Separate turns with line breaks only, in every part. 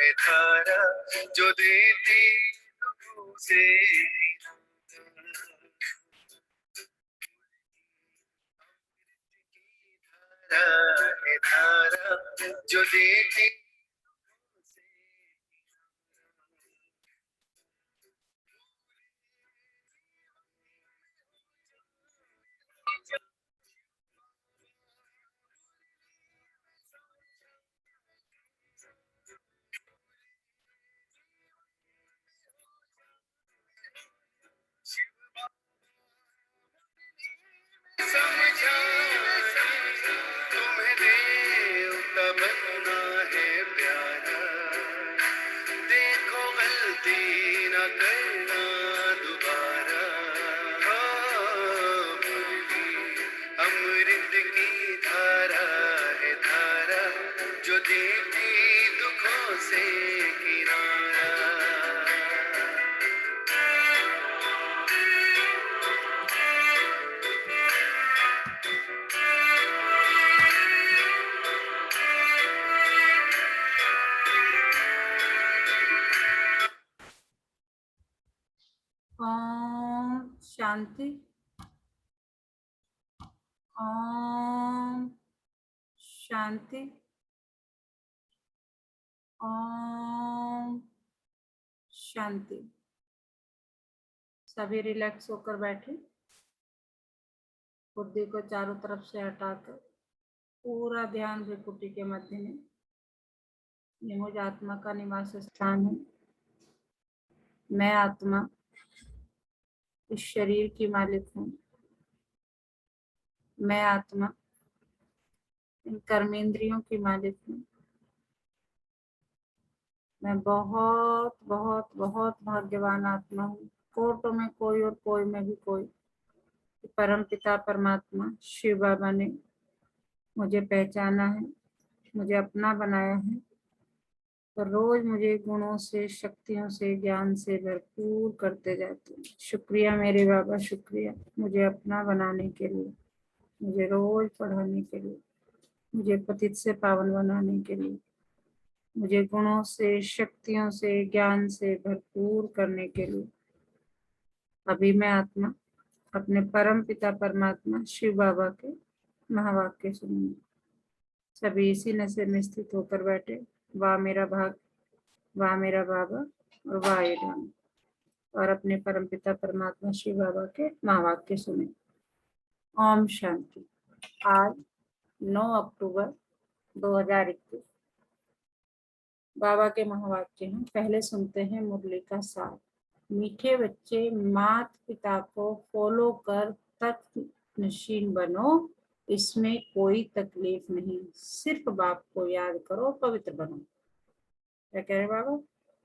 है धारा जो देती दुखों से धारा है धारा जो देती समझा तुम्हें देवता बनना है प्यारा देखो गलती न करना दोबारा मुरली अमृत की धारा है धारा जो देती दुखों से किनारा
ओम शांति। ओम शांति। ओम शांति। सभी रिलैक्स होकर बैठे, बुद्धि को चारों तरफ से हटाकर पूरा ध्यान भ्रिकुटी के मध्य में। ये मुझ आत्मा का निवास स्थान है। मैं आत्मा इस शरीर की मालिक हूँ। मैं आत्मा इन कर्मेंद्रियों की मालिक हूँ। मैं बहुत बहुत बहुत भाग्यवान आत्मा हूँ। कोटों में कोई और कोई में भी कोई। परम पिता परमात्मा शिव बाबा ने मुझे पहचाना है, मुझे अपना बनाया है, तो रोज मुझे गुणों से, शक्तियों से, ज्ञान से भरपूर करते जाते हैं। शुक्रिया मेरे बाबा, शुक्रिया मुझे अपना बनाने के लिए, मुझे रोज पढ़ाने के लिए, मुझे पतित से पावन बनाने के लिए, मुझे गुणों से, शक्तियों से, ज्ञान से भरपूर करने के लिए। अभी मैं आत्मा अपने परम पिता परमात्मा शिव बाबा के महावाक्य सुनूंगी। सभी इसी नशे में स्थित होकर बैठे। वाह मेरा भाग, वाह मेरा बाबा और वाह ये धाम। और अपने परम पिता परमात्मा शिव बाबा के महावाक्य सुने। ओम शांति। आज 9 अक्टूबर 2021 बाबा के महावाक्य हैं। पहले सुनते हैं मुरली का सार। मीठे बच्चे, माता पिता को फॉलो कर तक नशीन बनो, इसमें कोई तकलीफ नहीं। सिर्फ बाप को याद करो, पवित्र बनो। क्या कह रहे बाबा?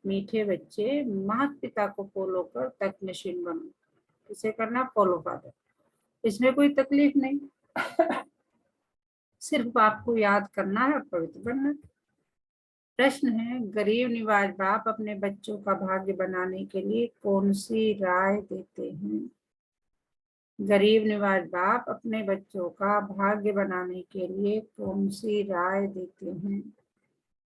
मीठे बच्चे, माता पिता को फॉलो कर तक नशीन बनो। इसे करना फॉलो फादर, इसमें कोई तकलीफ नहीं। सिर्फ बाप को याद करना है और पवित्र बनना। प्रश्न है, गरीब निवाज बाप अपने बच्चों का भाग्य बनाने के लिए कौन सी राय देते हैं? गरीब निवाज बाप अपने बच्चों का भाग्य बनाने के लिए कौन सी राय देते हैं?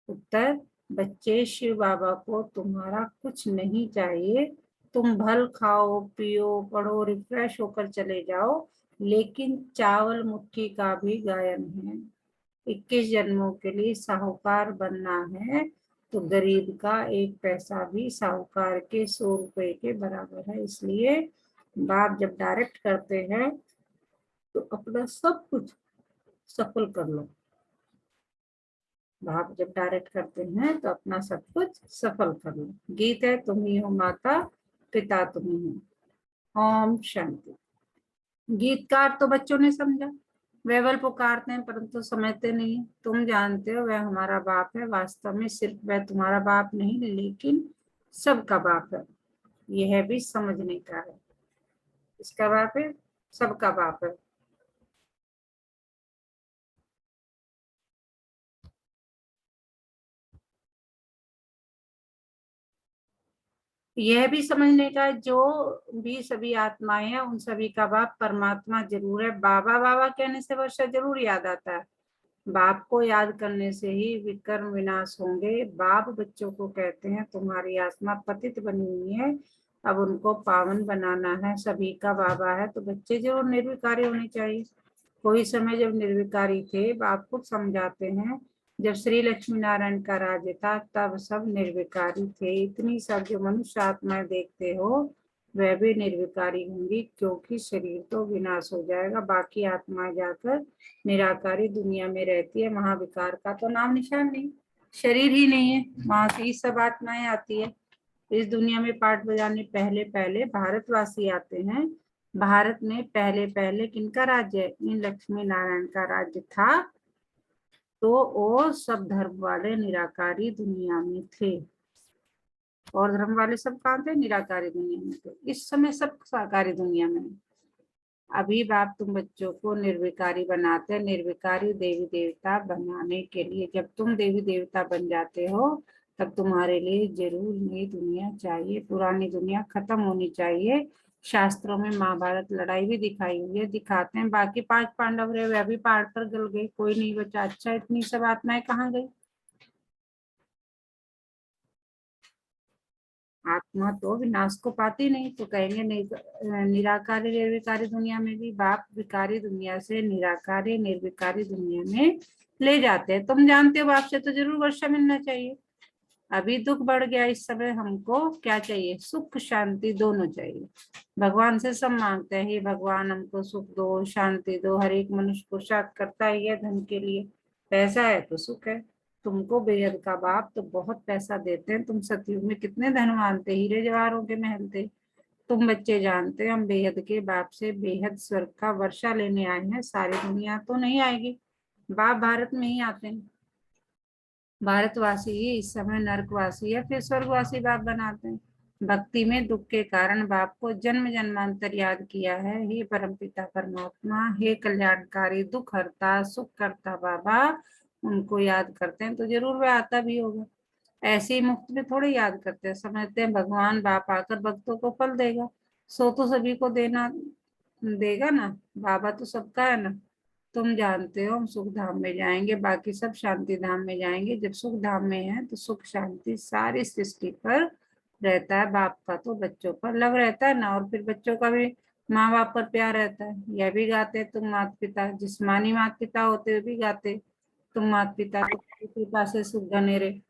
उत्तर, बच्चे, शिव बाबा को तुम्हारा कुछ नहीं चाहिए। तुम भल खाओ, पियो, पढ़ो, रिफ्रेश होकर चले जाओ, लेकिन चावल मुट्ठी का भी गायन है। 21 जन्मों के लिए साहूकार बनना है, तो गरीब का एक पैसा भी साहूकार के 100 रुपए के बराबर है। इसलिए बाप जब डायरेक्ट करते हैं तो अपना सब कुछ सफल कर लो। बाप जब डायरेक्ट करते हैं तो अपना सब कुछ सफल कर लो। गीत है, तुम ही हो माता, पिता तुम ही हो। ओम शांति। गीतकार तो बच्चों ने समझा, वह पुकारते हैं परंतु समझते नहीं। तुम जानते हो वह हमारा बाप है। वास्तव में सिर्फ वह तुम्हारा बाप नहीं, लेकिन सबका बाप है। यह भी समझने का है। इसका बाप है, सबका बाप है। यह भी समझने का है, जो भी सभी आत्माएं हैं उन सभी का बाप परमात्मा जरूर है। बाबा बाबा कहने से वर्षा जरूर याद आता है, बाप को याद करने से ही विकर्म विनाश होंगे। बाप बच्चों को कहते हैं तुम्हारी आत्मा पतित बनी हुई है, अब उनको पावन बनाना है। सभी का बाबा है तो बच्चे जरूर निर्विकारी होने चाहिए। कोई समय जब निर्विकारी थे, बाप को समझाते हैं, जब श्री लक्ष्मी नारायण का राज्य था तब सब निर्विकारी थे। इतनी सब जो मनुष्य आत्माएं देखते हो वह भी निर्विकारी होंगी, क्योंकि शरीर तो विनाश हो जाएगा, बाकी आत्माएं जाकर निराकारी दुनिया में रहती है। महाविकार का तो नाम निशान नहीं, शरीर ही नहीं है, वहां से ही सब आत्माएं आती है। इस दुनिया में पाठ बजाने पहले पहले भारतवासी आते हैं। भारत में पहले पहले किनका राज्य है? इन लक्ष्मी नारायण का राज्य था। तो वो सब धर्म वाले निराकारी दुनिया में थे, और धर्म वाले सब कहाँ थे? निराकारी दुनिया में थे। इस समय सब साकारी दुनिया में। अभी बाप तुम बच्चों को निर्विकारी बनाते हैं, निर्विकारी देवी देवता बनाने के लिए। जब तुम देवी देवता बन जाते हो तब तुम्हारे लिए जरूर नई दुनिया चाहिए, पुरानी दुनिया खत्म होनी चाहिए। शास्त्रों में महाभारत लड़ाई भी दिखाई हुई है, दिखाते हैं। बाकी 5 पांडव रहे, वे भी पहाड़ पर गल गए, कोई नहीं बचा। अच्छा, इतनी सब आत्माएं कहाँ गई? आत्मा तो विनाश को पाती नहीं, तो कहेंगे निराकारी निर्विकारी दुनिया में भी बाप विकारी दुनिया से निराकारी निर्विकारी दुनिया में ले जाते हैं। तुम जानते हो बाप से तो जरूर वर्षा मिलना चाहिए। अभी दुख बढ़ गया, इस समय हमको क्या चाहिए? सुख शांति दोनों चाहिए। भगवान से सब मांगते हैं, हे भगवान हमको सुख दो, शांति दो। हर एक मनुष्य पुरुषार्थ करता ही है धन के लिए। पैसा है तो सुख है। तुमको बेहद का बाप तो बहुत पैसा देते हैं। तुम सतयुग में कितने धनवान थे, हीरे जवाहरों के महल थे। तुम बच्चे जानते हैं हम बेहद के बाप से बेहद स्वर्ग का वर्षा लेने आए हैं। सारी दुनिया तो नहीं आएगी, बाप भारत में ही आते हैं। भारतवासी ही इस समय नरकवासी है, फिर स्वर्गवासी बाप बनाते हैं। भक्ति में दुख के कारण बाप को जन्म जन्मांतर याद किया है। हे परमपिता परमात्मा, हे कल्याणकारी दुख हरता सुख करता बाबा, उनको याद करते हैं तो जरूर वह आता भी होगा। ऐसे ही मुफ्त में थोड़े याद करते हैं, समझते हैं भगवान बाप आकर भक्तों को फल देगा। सो तो सभी को देना देगा ना, बाबा तो सबका है ना। तुम जानते हो हम सुख धाम में जाएंगे, बाकी सब शांति धाम में जाएंगे। जब सुख धाम में है तो सुख शांति सारी सृष्टि पर रहता है। बाप का तो बच्चों पर लव रहता है ना, और फिर बच्चों का भी माँ बाप पर प्यार रहता है। यह भी गाते हैं तुम माता पिता, जिस्मानी माता पिता होते हुए भी गाते तुम माता पिता की कृपा से सुख घनेरे।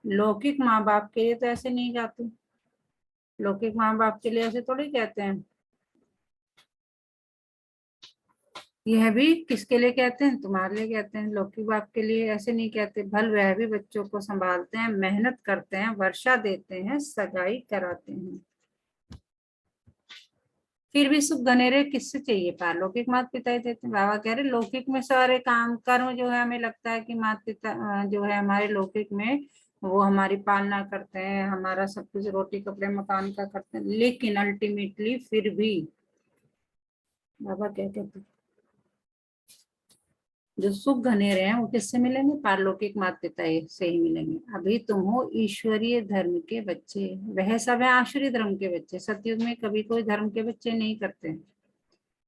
लौकिक माँ बाप के लिए तो ऐसे नहीं गाते। लौकिक माँ बाप के लिए ऐसे थोड़ी कहते हैं। यह भी किसके लिए कहते हैं? तुम्हारे लिए कहते हैं। लौकिक बाप के लिए ऐसे नहीं कहते। भल वह भी बच्चों को संभालते हैं, मेहनत करते हैं, वर्षा देते हैं, सगाई कराते हैं, फिर भी सुख घनेरे किससे चाहिए? पारलौकिक माता पिता ही देते हैं। बाबा कह रहे लौकिक में सारे काम कर्म जो है, हमें लगता है कि माता पिता जो है हमारे लौकिक में वो हमारी पालना करते हैं, हमारा सब कुछ रोटी कपड़े मकान का करते हैं, लेकिन अल्टीमेटली फिर भी बाबा क्या कहते हैं, जो सुख घनेरे हैं वो किससे मिलेंगे? पारलौकिक माता पिता से ही मिलेंगे। अभी तुम हो ईश्वरीय धर्म के बच्चे, वह सब है आश्रय धर्म के बच्चे। सतयुग में कभी कोई धर्म के बच्चे नहीं करते,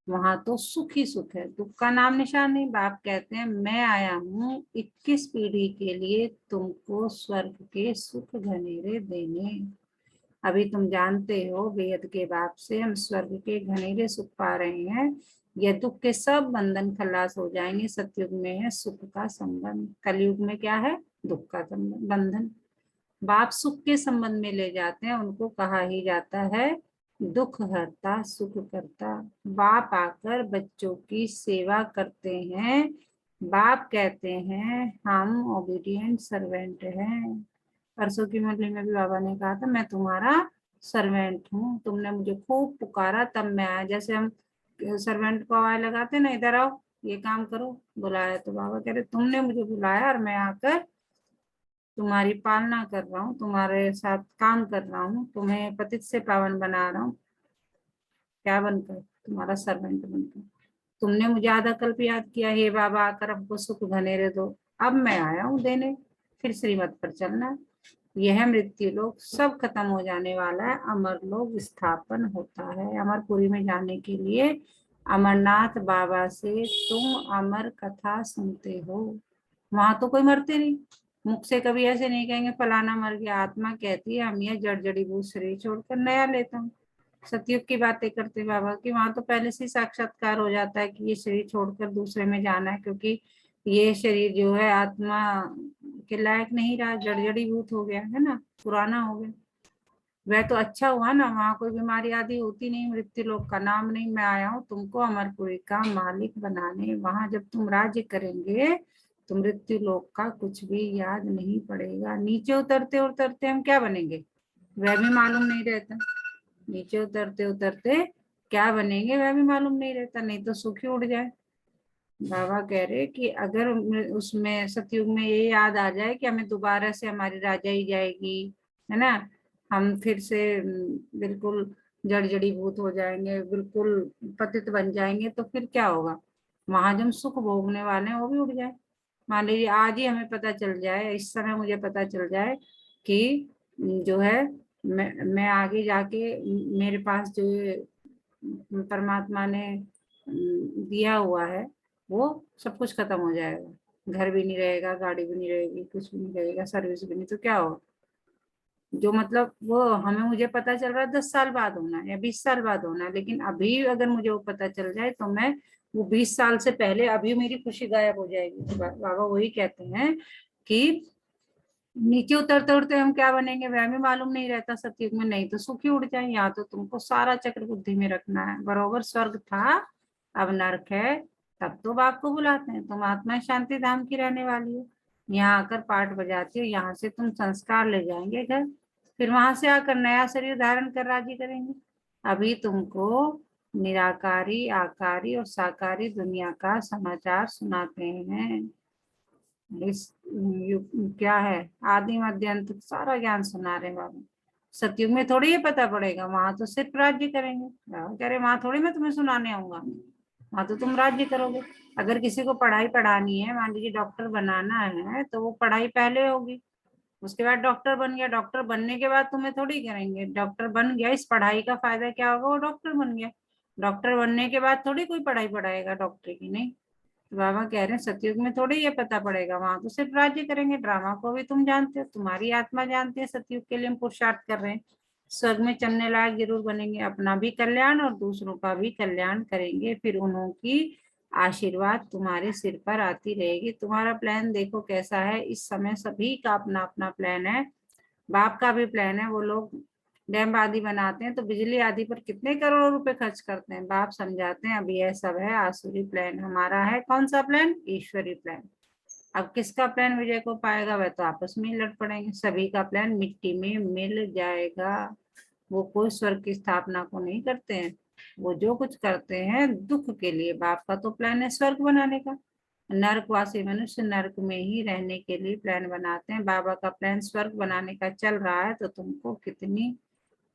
वहां तो सुख ही सुख है, दुख का नाम निशान नहीं। बाप कहते हैं मैं आया हूँ 21 पीढ़ी के लिए तुमको स्वर्ग के सुख घनेरे देने। अभी तुम जानते हो बेहद के बाप से हम स्वर्ग के घनेरे सुख पा रहे हैं। यह दुख के सब बंधन खलास हो जाएंगे। सतयुग में है सुख का संबंध, कलयुग में क्या है? दुख का बंधन। बाप सुख के संबंध में ले जाते हैं, उनको कहा ही जाता है दुख हरता सुख करता। बाप आकर बच्चों की सेवा करते हैं। बाप कहते हैं हम ओबीडिएंट सर्वेंट हैं। परसों की मुरली में भी बाबा ने कहा था मैं तुम्हारा सर्वेंट हूँ, तुमने मुझे खूब पुकारा तब मैं आया। जैसे हम सर्वेंट को आवाज लगाते ना, इधर आओ ये काम करो, बुलाया तो बाबा कह रहे तुमने मुझे बुलाया और मैं आकर तुम्हारी पालना कर रहा हूँ, तुम्हारे साथ काम कर रहा हूँ, तुम्हें पतित से पावन बना रहा हूँ। क्या बनकर? तुम्हारा सर्वेंट बनकर। तुमने मुझे आधा कल्प याद किया, हे बाबा आकर हमको सुख घनेरे दो, अब मैं आया हूँ देने, फिर श्रीमत पर चलना। यह मृत्यु लोक सब खत्म हो जाने वाला है, अमर लोक स्थापन होता है। अमरपुरी में जाने के लिए अमरनाथ बाबा से तुम अमर कथा सुनते हो। वहां तो कोई मरते नहीं, मुख से कभी ऐसे नहीं कहेंगे फलाना मर गया। आत्मा कहती है हम यह जड़ जड़ीबूट शरीर छोड़कर नया लेता हूँ। सतयुग की बातें करते बाबा की, वहां तो पहले से ही साक्षात्कार हो जाता है कि ये शरीर छोड़कर दूसरे में जाना है, क्योंकि ये शरीर जो है आत्मा के लायक नहीं रहा, जड़ जड़ीबूत हो गया है ना, पुराना हो गया। वह तो अच्छा हुआ ना, वहां कोई बीमारी आदि होती नहीं, मृत्यु लोक का नाम नहीं। मैं आया हूँ तुमको अमरपुरी का मालिक बनाने। वहां जब तुम राज्य करेंगे तो मृत्यु लोक का कुछ भी याद नहीं पड़ेगा। नीचे उतरते उतरते हम क्या बनेंगे वह भी मालूम नहीं रहता। नीचे उतरते उतरते क्या बनेंगे वह भी मालूम नहीं रहता, नहीं तो सुख ही उड़ जाए। बाबा कह रहे कि अगर उसमें सतयुग में ये याद आ जाए कि हमें दोबारा से हमारी राजाई जाएगी, है ना, हम फिर से बिल्कुल जड़ जड़ीभूत हो जाएंगे, बिल्कुल पतित बन जाएंगे, तो फिर क्या होगा। वहां जो हम सुख भोगने वाले हैं वो भी उड़ जाए। मान लीजिए आज ही हमें पता चल जाए, इस समय मुझे पता चल जाए कि जो है मैं आगे जाके मेरे पास जो ये परमात्मा ने दिया हुआ है वो सब कुछ खत्म हो जाएगा। घर भी नहीं रहेगा, गाड़ी भी नहीं रहेगी, कुछ भी नहीं रहेगा, सर्विस भी नहीं, तो क्या होगा। जो मतलब वो हमें मुझे पता चल रहा है 10 साल बाद होना है या 20 साल बाद होना है, लेकिन अभी अगर मुझे वो पता चल जाए तो मैं वो 20 साल से पहले अभी मेरी खुशी गायब हो जाएगी। तो बाबा वही कहते हैं कि नीचे उतरते उतरते हम क्या बनेंगे वह भी मालूम नहीं रहता सतयुग में, नहीं तो सुखी उड़ जाए। यहाँ तो तुमको सारा चक्र बुद्धि में रखना है। बरोबर स्वर्ग था अब नरक है, तब तो बाप को बुलाते हैं। तुम आत्मा शांति धाम की रहने वाली हो, यहाँ आकर पाठ बजाती हो, यहाँ से तुम संस्कार ले जाएंगे घर, फिर वहां से आकर नया शरीर धारण कर राजी करेंगे। अभी तुमको निराकारी आकारी और साकारी दुनिया का समाचार सुनाते हैं। इस क्या है आदि मध्य अंत सारा ज्ञान सुना रहे बाबा। सतयुग में थोड़ी ये पता पड़ेगा, वहां तो सिर्फ राज्य करेंगे। कह रहे वहां थोड़ी मैं तुम्हें सुनाने आऊंगा, वहां तो तुम राज्य करोगे। अगर किसी को पढ़ाई पढ़ानी है, मान लीजिए डॉक्टर बनाना है, तो वो पढ़ाई पहले होगी, उसके बाद डॉक्टर बन गया, डॉक्टर बनने के बाद तुम्हें थोड़ी करेंगे। डॉक्टर बन गया, इस पढ़ाई का फायदा क्या होगा, वो डॉक्टर बन गया। डॉक्टर बनने के बाद थोड़ी कोई पढ़ाई पढ़ाएगा डॉक्टर की, नहीं। तो बाबा कह रहे हैं सतयुग में थोड़ी ये पता पड़ेगा, वहां तो सिर्फ राज्य करेंगे। ड्रामा को भी तुम जानते हो, तुम्हारी आत्मा जानती है, सतयुग के लिए हम पुरुषार्थ कर रहे हैं। स्वर्ग में चलने लायक जरूर बनेंगे, अपना भी कल्याण और दूसरों का भी कल्याण करेंगे, फिर उन्होंने आशीर्वाद तुम्हारे सिर पर आती रहेगी। तुम्हारा प्लान देखो कैसा है, इस समय सभी का अपना अपना प्लान है। बाप का भी प्लान है, वो लोग डैम आदि बनाते हैं तो बिजली आदि पर कितने करोड़ों रुपए खर्च करते हैं, बाप समझाते हैं अभी यह सब है आसुरी प्लान। हमारा है कौन सा प्लान, ईश्वरी प्लान। अब किसका प्लान विजय को पाएगा, वह तो आपस में ही लड़ पड़ेंगे। सभी का प्लान मिट्टी में मिल जाएगा। वो कोई स्वर्ग की स्थापना को नहीं करते हैं, वो जो कुछ करते हैं दुख के लिए। बाप का तो प्लान है स्वर्ग बनाने का। नरकवासी मनुष्य नरक में ही रहने के लिए प्लान बनाते हैं, बाबा का प्लान स्वर्ग बनाने का चल रहा है, तो तुमको कितनी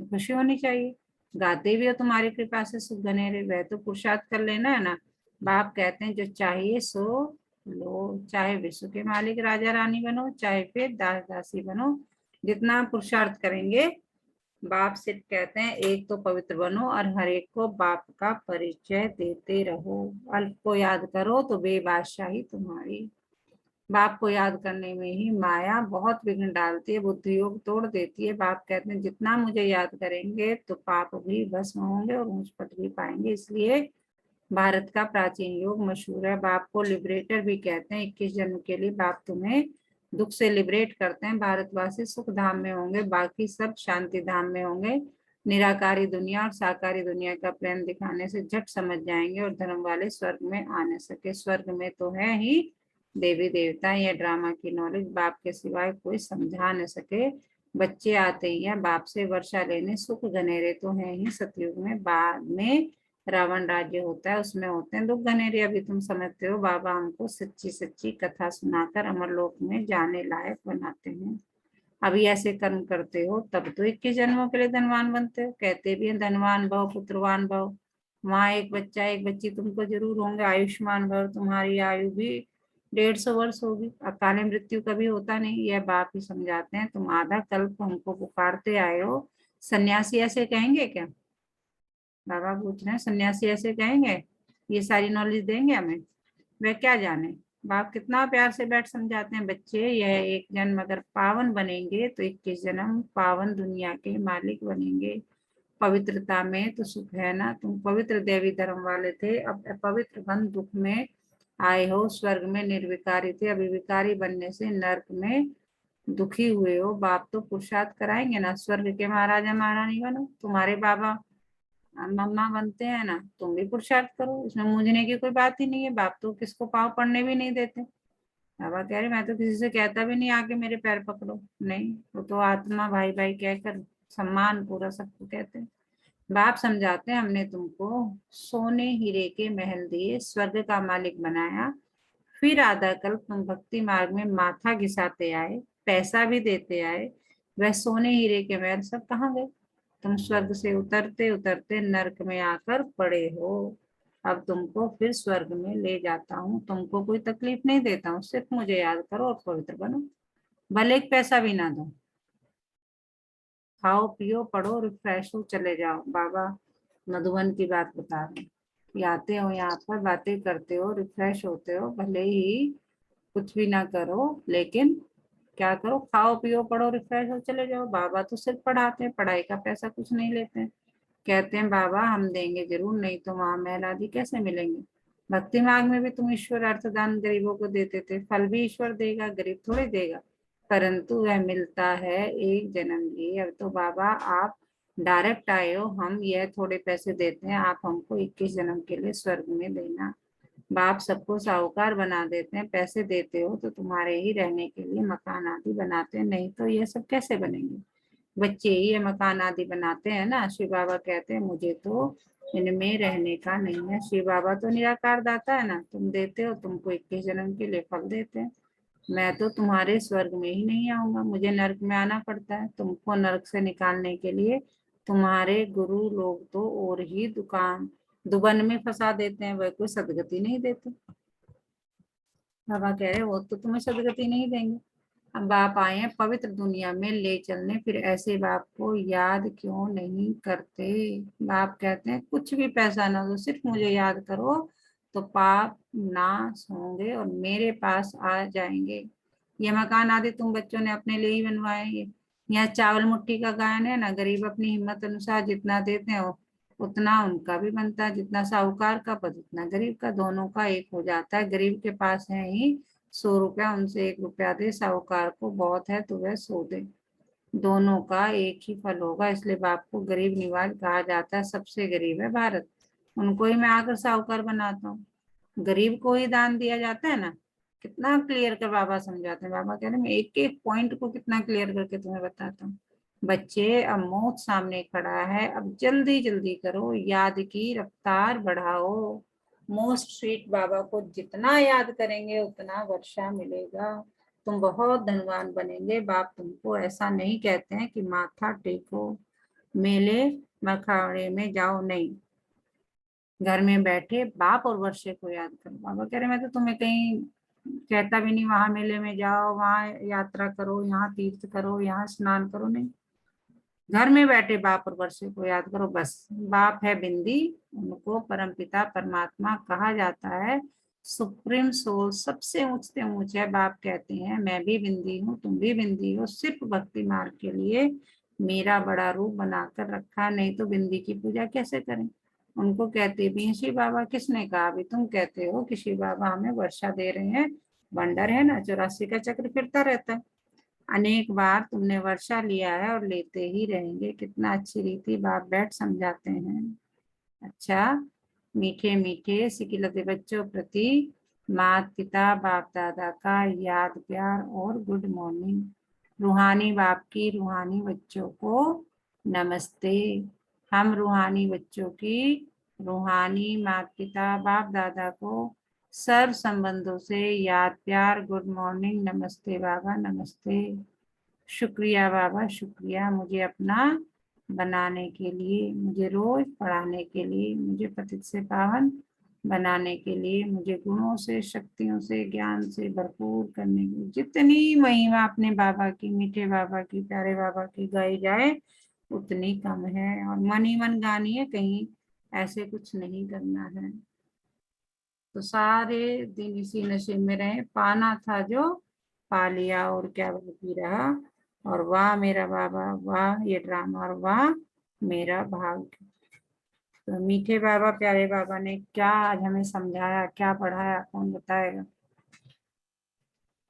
खुशी होनी चाहिए। गाते भी हो तुम्हारी कृपा से सुख घनेरे, वह तो पुरुषार्थ कर लेना है ना। बाप कहते हैं जो चाहिए सो लो, चाहे विश्व के मालिक राजा रानी बनो, चाहे फिर दास दासी बनो, जितना पुरुषार्थ करेंगे। बाप सिर्फ कहते हैं एक तो पवित्र बनो और हर एक को बाप का परिचय देते रहो। अल्प को याद करो तो बेबादशाही तुम्हारी। बाप को याद करने में ही माया बहुत विघ्न डालती है, बुद्धि योग तोड़ देती है। बाप कहते हैं जितना मुझे याद करेंगे तो पाप भी भस्म होंगे और ऊंच पद भी पाएंगे। इसलिए भारत का प्राचीन योग मशहूर है। बाप को लिबरेटर भी कहते हैं। 21 जन्म के लिए बाप तुम्हें दुख से लिबरेट करते हैं। भारतवासी सुख धाम में होंगे, बाकी सब शांति धाम में होंगे। निराकारी दुनिया और साकारी दुनिया का प्लान दिखाने से झट समझ जाएंगे और धर्म वाले स्वर्ग में आ न सके। स्वर्ग में तो है ही देवी देवता, यह ड्रामा की नॉलेज बाप के सिवाय कोई समझा न सके। बच्चे आते ही हैं बाप से वर्षा लेने, सुख घनेरे तो है ही सतयुग में। बाद में रावण राज्य होता है, उसमें होते हैं दुख घनेरे। अभी तुम समझते हो, बाबा हमको सच्ची सच्ची कथा सुनाकर अमरलोक में जाने लायक बनाते हैं। अभी ऐसे कर्म करते हो तब तो 21 जन्मों के लिए धनवान बनते हो। कहते भी हैं धनवान भव पुत्रवान भव। वहां एक बच्चा एक बच्ची तुमको जरूर होंगे। आयुष्मान भव, तुम्हारी आयु भी 150 वर्ष होगी। अकाले मृत्यु कभी होता नहीं, यह बाप ही समझाते हैं। तुम आधा कल्प हमको पुकारते आए हो, सन्यासी ऐसे कहेंगे क्या। बाबा पूछ रहे हैं सन्यासी ऐसे कहेंगे, ये सारी नॉलेज देंगे हमें, वे क्या जाने। बाप कितना प्यार से बैठ समझाते हैं, बच्चे यह एक जन्म अगर पावन बनेंगे तो 21 जन्म पावन दुनिया के मालिक बनेंगे। पवित्रता में तो सुख है ना, तुम पवित्र देवी धर्म वाले थे, अब अपवित्र बन दुख में आए हो। स्वर्ग में निर्विकारी थे, अभी विकारी बनने से नरक में दुखी हुए हो। बाप तो पुरुषार्थ कराएंगे ना, स्वर्ग के महाराजा महारानी बनो, तुम्हारे बाबा मम्मा बनते हैं ना, तुम भी पुरुषार्थ करो, इसमें मुझने की कोई बात ही नहीं है। बाप तो किसको पाँव पड़ने भी नहीं देते। बाबा कह रहे मैं तो किसी से कहता भी नहीं आके मेरे पैर पकड़ो, नहीं, वो तो आत्मा भाई भाई कहकर सम्मान पूरा सबको कहते हैं। बाप समझाते हैं हमने तुमको सोने हीरे के महल दिए, स्वर्ग का मालिक बनाया, फिर आधा कल्प तुम भक्ति मार्ग में माथा घिसाते आए, पैसा भी देते आए, वह सोने हीरे के महल सब कहाँ गए? तुम स्वर्ग से उतरते उतरते नरक में आकर पड़े हो। अब तुमको फिर स्वर्ग में ले जाता हूँ, तुमको कोई तकलीफ नहीं देता हूँ, सिर्फ मुझे याद करो और पवित्र बनो, भले एक पैसा भी ना दो, खाओ पियो पढ़ो रिफ्रेश हो चले जाओ। बाबा मधुबन की बात बता रहे हैं कि आते हो यहाँ पर बातें करते हो रिफ्रेश होते हो, भले ही कुछ भी ना करो, लेकिन क्या करो, खाओ पियो पढ़ो रिफ्रेश हो चले जाओ। बाबा तो सिर्फ पढ़ाते हैं, पढ़ाई का पैसा कुछ नहीं लेते हैं। कहते हैं बाबा हम देंगे जरूर, नहीं तो वहां महल आदि कैसे मिलेंगे। भक्ति मार्ग में भी तुम ईश्वर अर्थदान गरीबों को देते थे, फल भी ईश्वर देगा, गरीब थोड़े देगा, परंतु वह मिलता है एक जन्म लिए। अब तो बाबा आप डायरेक्ट आए हो, हम यह थोड़े पैसे देते हैं, आप हमको 21 जन्म के लिए स्वर्ग में देना। बाप सबको साहूकार बना देते हैं, पैसे देते हो तो तुम्हारे ही रहने के लिए मकान आदि बनाते हैं, नहीं तो ये सब कैसे बनेंगे। बच्चे ही ये मकान आदि बनाते हैं ना। शिव बाबा कहते हैं मुझे तो इनमें रहने का नहीं है। शिव बाबा तो निराकार दाता है ना, तुम देते हो, तुमको 21 जन्म के लिए फल देते हैं। मैं तो तुम्हारे स्वर्ग में ही नहीं आऊंगा, मुझे नरक में आना पड़ता है। तुमको नरक से निकालने के लिए तुम्हारे गुरु लोग तो और ही दुकान दुबन में फंसा देते हैं, वह कोई सदगति नहीं देते। बाबा कह रहे वो तो तुम्हें सदगति नहीं देंगे। अब बाप आए हैं पवित्र दुनिया में ले चलने, फिर ऐसे बाप को याद क्यों नहीं करते। बाप कहते हैं कुछ भी पैसा ना दो, सिर्फ मुझे याद करो तो पाप नाश होंगे और मेरे पास आ जाएंगे। ये मकान आदि तुम बच्चों ने अपने लिए ही बनवाए हैं। यहाँ चावल मुट्ठी का गायन है ना, गरीब अपनी हिम्मत अनुसार जितना देते हैं उतना उनका भी बनता है, जितना साहूकार का पद उतना गरीब का, दोनों का एक हो जाता है। गरीब के पास है ही 100 रुपया, उनसे 1 रुपया दे, साहूकार को बहुत है तो वह 100 दे, दोनों का एक ही फल होगा। इसलिए बाप को गरीब निवाज कहा जाता है, सबसे गरीब है भारत, उनको ही मैं आकर साहूकार बनाता हूँ। गरीब को ही दान दिया जाता है ना, कितना क्लियर कर बाबा समझाते हैं। बाबा कह रहे हैं मैं एक एक पॉइंट को कितना क्लियर करके तुम्हें बताता हूँ। बच्चे अब मौत सामने खड़ा है, अब जल्दी जल्दी करो, याद की रफ्तार बढ़ाओ। मोस्ट स्वीट बाबा को जितना याद करेंगे उतना वर्षा मिलेगा, तुम बहुत धनवान बनेंगे। बाप तुमको ऐसा नहीं कहते हैं कि माथा टेको मेले मखाड़े में जाओ, नहीं, घर में बैठे बाप और वर्षे को याद करो। बाबा कह रहे मैं तो तुम्हें कहीं कहता भी नहीं वहां मेले में जाओ, वहां यात्रा करो, यहाँ तीर्थ करो, यहाँ स्नान करो, नहीं, घर में बैठे बाप और वर्षे को याद करो बस। बाप है बिंदी, उनको परमपिता परमात्मा कहा जाता है, सुप्रीम सोल सबसे ऊंचते ऊंच है। बाप कहते हैं मैं भी बिंदी हूँ, तुम भी बिंदी हो, सिर्फ भक्ति मार्ग के लिए मेरा बड़ा रूप बनाकर रखा, नहीं तो बिंदी की पूजा कैसे करें। उनको कहते भी हैं शिव बाबा, किसने कहा, अभी तुम कहते हो कि शिव बाबा हमें वर्षा दे रहे हैं, वंडर है ना, 84 का चक्र फिरता रहता है, अनेक बार तुमने वर्षा लिया है और लेते ही रहेंगे। कितना अच्छी रीति बाप बैठ समझाते हैं। अच्छा, मीठे मीठे सिकिलते बच्चों प्रति माता पिता बाप दादा का याद प्यार और गुड मॉर्निंग। रूहानी बाप की रूहानी बच्चों को नमस्ते। हम रूहानी बच्चों की रूहानी माता पिता बाप दादा को सर्व संबंधों से याद प्यार गुड मॉर्निंग, नमस्ते बाबा नमस्ते। शुक्रिया बाबा शुक्रिया, मुझे अपना बनाने के लिए, मुझे रोज पढ़ाने के लिए, मुझे पतित से पावन बनाने के लिए, मुझे गुणों से शक्तियों से ज्ञान से भरपूर करने के लिए। जितनी महिमा अपने बाबा की, मीठे बाबा की, प्यारे बाबा की गाई जाए उतनी कम है, और मन ही मन गानी है, कहीं ऐसे कुछ नहीं करना है। तो सारे दिन इसी नशे में रहे, पाना था जो पा लिया और क्या बाकी रहा। और वाह मेरा बाबा, वाह ये ड्रामा, और वाह मेरा भाग्य। तो मीठे बाबा, प्यारे बाबा ने क्या आज हमें समझाया, क्या पढ़ाया, कौन बताएगा?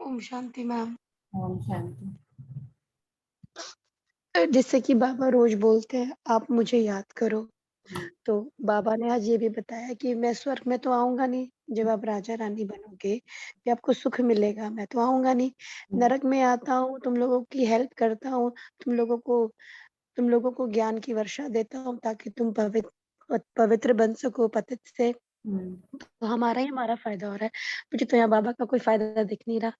ओम शांति मैम।
ओम शांति।
जैसे कि बाबा रोज बोलते हैं, आप मुझे याद करो।
हम्म,
तो बाबा ने आज ये भी बताया कि मैं स्वर्ग में तो आऊंगा नहीं, जब आप राजा रानी बनोगे कि आपको सुख मिलेगा, मैं तो आऊंगा नहीं। नरक में आता हूँ, तुम लोगों की हेल्प करता हूँ, तुम लोगों को ज्ञान की वर्षा देता हूँ ताकि तुम पवित्र बन सको पतित से।
हम्म,
तो हमारा फायदा हो रहा है। मुझे तो यहाँ बाबा का कोई फायदा दिख नहीं रहा।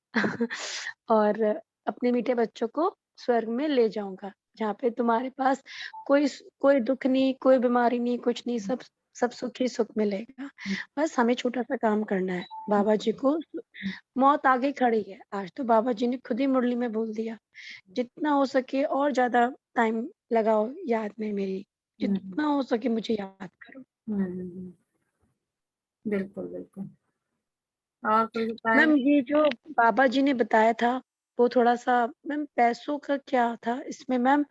और अपने मीठे बच्चों को स्वर्ग में ले जाऊंगा, जहाँ पे तुम्हारे पास कोई दुख नहीं, कोई बीमारी नहीं, कुछ नहीं, सब सब सुख ही सुख मिलेगा। बस हमें छोटा सा काम करना है। बाबा जी को मौत आगे खड़ी है। आज तो बाबा जी ने खुद ही मुरली में बोल दिया, जितना हो सके और ज्यादा टाइम लगाओ याद में मेरी,
हम्म,
जितना हो सके मुझे याद करो।
बिल्कुल बिल्कुल। और कोई बताएगा?
मैम ये जो बाबा जी ने बताया था, वो थोड़ा सा मैम पैसों का क्या था इसमें मैम,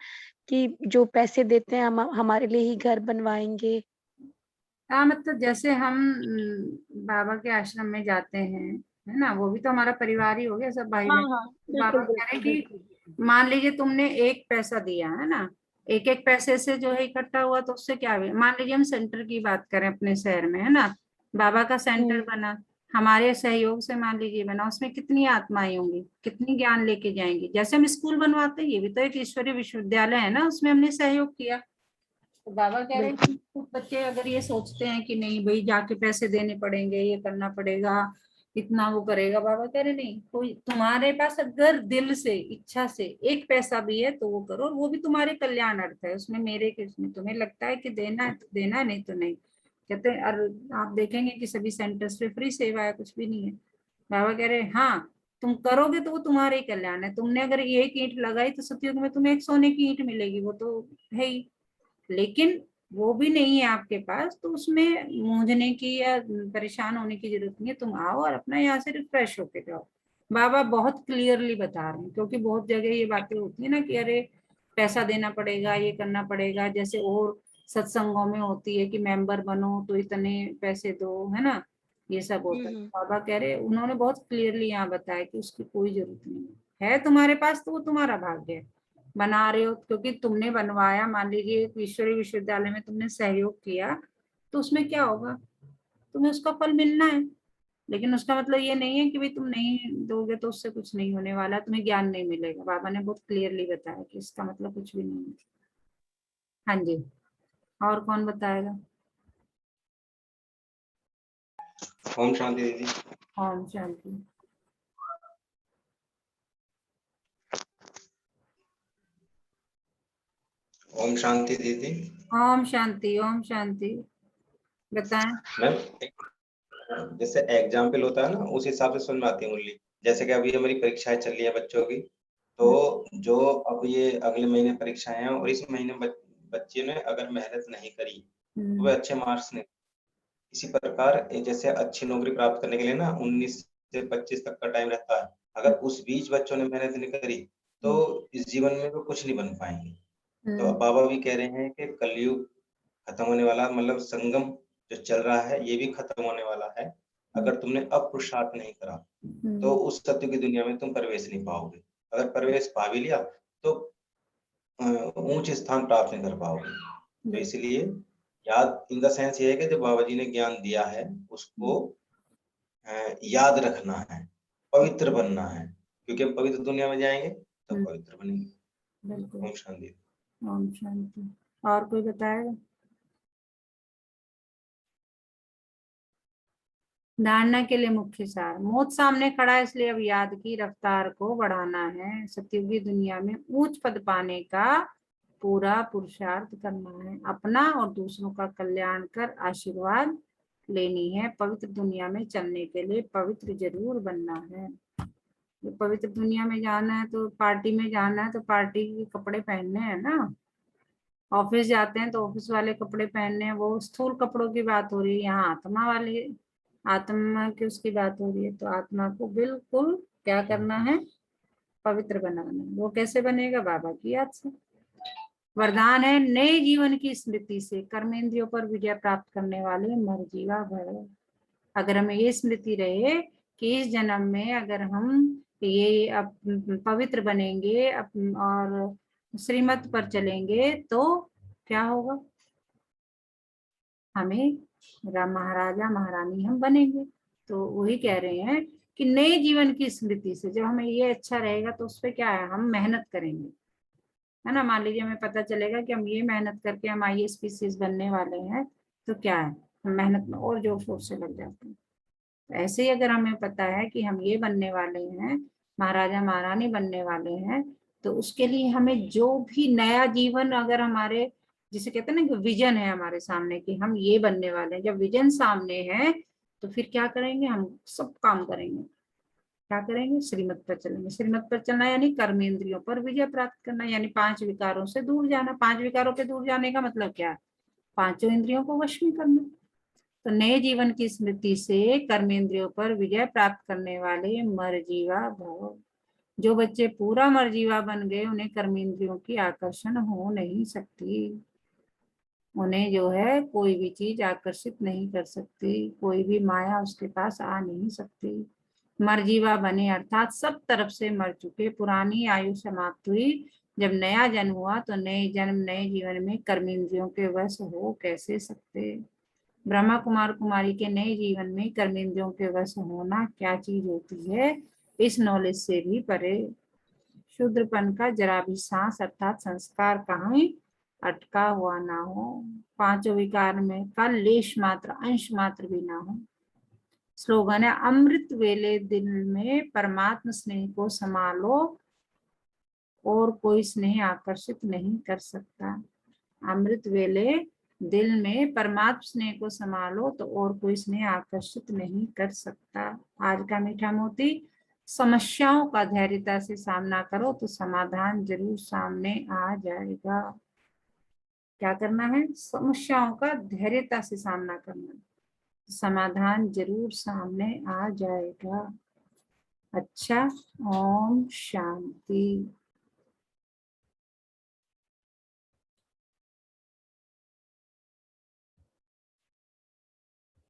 कि जो पैसे देते हैं हम हमारे लिए ही घर बनवाएंगे।
हाँ, मतलब जैसे हम बाबा के आश्रम में जाते हैं, है ना, वो भी तो हमारा परिवार ही हो गया, सब भाई
हाँ
बहन।
हाँ,
बाबा
बिल्कुल
कह रहे
बिल्कुल
कि
बिल्कुल बिल्कुल।
मान लीजिए तुमने एक पैसा दिया, है ना, एक एक पैसे से जो है इकट्ठा हुआ, तो उससे क्या हुआ? मान लीजिए हम सेंटर की बात करें अपने शहर में, है ना, बाबा का सेंटर
हम्म
बना, हमारे सहयोग से मान लीजिए बना, उसमें कितनी आत्माएं होंगी, कितनी ज्ञान लेके जाएंगी। जैसे हम स्कूल बनवाते हैं, ये भी तो एक ईश्वरीय विश्वविद्यालय है ना, उसमें हमने सहयोग किया। तो बाबा कह रहे हैं
बिल्कुल।
कि कुछ बच्चे अगर ये सोचते हैं कि नहीं भाई जाके पैसे देने पड़ेंगे, ये करना पड़ेगा, इतना वो करेगा, बाबा कह रहे नहीं, कोई तुम्हारे पास अगर दिल से इच्छा से एक पैसा भी है तो वो करो, और वो भी तुम्हारे कल्याणार्थ है, उसमें मेरे किसमें तुम्हें लगता है कि देना है तो देना, नहीं तो नहीं। कहते हैं, और आप देखेंगे कि सभी सेंटर्स पे फ्री सेवा है, कुछ भी नहीं है। बाबा कह रहे हैं हाँ, तुम करोगे तो वो तुम्हारे ही कल्याण है। तुमने अगर एक ईंट लगाई तो सतयुग में तुम्हें एक सोने की ईंट मिलेगी, वो तो है ही। लेकिन वो भी नहीं है आपके पास, तो उसमें मूंझने की या परेशान होने की जरूरत नहीं है। तुम आओ और अपना यहाँ से रिफ्रेश होके जाओ। बाबा बहुत क्लियरली बता रहे हैं, क्योंकि बहुत जगह ये बातें होती है ना कि अरे पैसा देना पड़ेगा, ये करना पड़ेगा, जैसे और सत्संगों में होती है कि मेंबर बनो तो इतने पैसे दो, है ना, ये सब होता है।
हम्म
बाबा कह रहे, उन्होंने बहुत क्लियरली यहाँ बताया कि उसकी कोई जरूरत नहीं है तुम्हारे पास, तो वो तुम्हारा भाग्य है। बना रहे हो क्योंकि तुमने बनवाया, मान लीजिए एक ईश्वरीय विश्वविद्यालय में तुमने सहयोग किया, तो उसमें क्या होगा, तुम्हें उसका फल मिलना है। लेकिन उसका मतलब ये नहीं है कि भाई तुम नहीं दोगे तो उससे कुछ नहीं होने वाला, तुम्हें ज्ञान नहीं मिलेगा। बाबा ने बहुत क्लियरली बताया कि इसका मतलब कुछ भी नहीं है। हाँ जी, और कौन बताएगा?
ओम शांति दीदी।
ओम शांति।
ओम शांति दीदी।
ओम शांति, ओम शांति। बताएं।
मैम जैसे एग्जाम्पल होता है ना, उस हिसाब से समझ में आती है मुरली। जैसे कि अभी हमारी परीक्षाएं चल रही है बच्चों की, तो जो अब ये अगले महीने परीक्षाएं हैं और इस महीने बच्चे ने अगर मेहनत नहीं करी तो वे अच्छे मार्क्स नहीं। इसी प्रकार ये जैसे अच्छी नौकरी प्राप्त करने के लिए ना 19 से 25 तक का टाइम रहता है। अगर उस बीच बच्चों ने मेहनत नहीं करी तो इस जीवन में वो कुछ नहीं बन पाएंगे। तो अब बाबा भी कह रहे हैं कि कलयुग खत्म होने वाला, मतलब संगम जो चल रहा है ये भी खत्म होने वाला है। अगर तुमने अब पुरुषार्थ नहीं करा तो उस सत्य की दुनिया में तुम प्रवेश नहीं पाओगे। अगर प्रवेश पा भी लिया तो ऊंच स्थान प्राप्त नहीं कर पाओगे। तो इसलिए याद इन द सेंस ये है कि जो बाबा जी ने ज्ञान दिया है उसको याद रखना है, पवित्र बनना है, क्योंकि हम पवित्र दुनिया में जाएंगे तो पवित्र बनेंगे।
बिल्कुल।
ओम शांति।
ओम शांति। और कोई बताएगा? धारणा के लिए मुख्य सार, मौत सामने खड़ा है, इसलिए अब याद की रफ्तार को बढ़ाना है। सतयुगी दुनिया में उच्च पद पाने का पूरा पुरुषार्थ करना है, अपना और दूसरों का कल्याण कर आशीर्वाद लेनी है। पवित्र दुनिया में चलने के लिए पवित्र जरूर बनना है। तो पवित्र दुनिया में जाना है तो पार्टी में जाना है तो पार्टी के कपड़े पहनने हैं ना। ऑफिस जाते हैं तो ऑफिस वाले कपड़े पहनने हैं, वो स्थूल कपड़ों की बात हो रही है। यहाँ आत्मा वाले आत्मा की उसकी बात हो रही है, तो आत्मा को बिल्कुल क्या करना है, पवित्र बनाना है। वो कैसे बनेगा, बाबा की याद से। वरदान है नए जीवन की स्मृति से कर्मेंद्रियों पर विजय प्राप्त करने वाले मर्जीवा भव। अगर हमें ये स्मृति रहे कि इस जन्म में अगर हम ये पवित्र बनेंगे और श्रीमत पर चलेंगे तो क्या होगा, हमें महाराजा महारानी हम बनेंगे। तो वही कह रहे हैं कि नए जीवन की स्मृति से जब हमें ये अच्छा रहेगा तो उस पर क्या है, हम मेहनत करेंगे, है ना। मान लीजिए हमें पता चलेगा कि हम ये मेहनत करके हम IAS बनने वाले हैं, तो क्या है, हम मेहनत में और जोर शोर से लग जाते हैं। तो ऐसे ही अगर हमें पता है कि हम ये बनने वाले हैं, महाराजा महारानी बनने वाले हैं, तो उसके लिए हमें जो भी नया जीवन अगर हमारे, जिसे कहते हैं ना कि विजन है हमारे सामने कि हम ये बनने वाले हैं, जब विजन सामने है तो फिर क्या करेंगे, हम सब काम करेंगे। क्या करेंगे, श्रीमत पर चलेंगे। श्रीमत पर चलना यानी कर्मेंद्रियों पर विजय प्राप्त करना, यानी 5 विकारों से दूर जाना। 5 विकारों पे दूर जाने का मतलब क्या है, 5 इंद्रियों को वश में करना। तो नए जीवन की स्मृति से कर्मेंद्रियों पर विजय प्राप्त करने वाले मर्जीवा भव। जो बच्चे पूरा मर्जीवा बन गए उन्हें कर्मेंद्रियों की आकर्षण हो नहीं सकती। उन्हें जो है कोई भी चीज आकर्षित नहीं कर सकती, कोई भी माया उसके पास आ नहीं सकती। मरजीवा बने अर्थात सब तरफ से मर चुके, पुरानी आयु समाप्त हुई। जब नया जन्म हुआ तो नए जन्म नए जीवन में कर्मेंद्रियों के वश हो कैसे सकते। ब्रह्मा कुमार कुमारी के नए जीवन में कर्मेंद्रियों के वश होना क्या चीज होती है, इस नॉलेज से भी परे। शूद्रपन का जरा भी सांस अर्थात संस्कार कहीं अटका हुआ ना हो, 5 विकार में का लेश मात्र अंश मात्र भी ना हो। स्लोगन है अमृत वेले दिल में परमात्म स्नेह को संभालो और कोई स्नेह आकर्षित नहीं कर सकता। अमृत वेले दिल में परमात्म स्नेह को संभालो तो और कोई स्नेह आकर्षित नहीं कर सकता। आज का मीठा मोती, समस्याओं का धैर्यता से सामना करो तो समाधान जरूर सामने आ जाएगा। क्या करना है, समस्याओं का धैर्यता से सामना करना, समाधान जरूर सामने आ जाएगा। अच्छा, ओम शांति।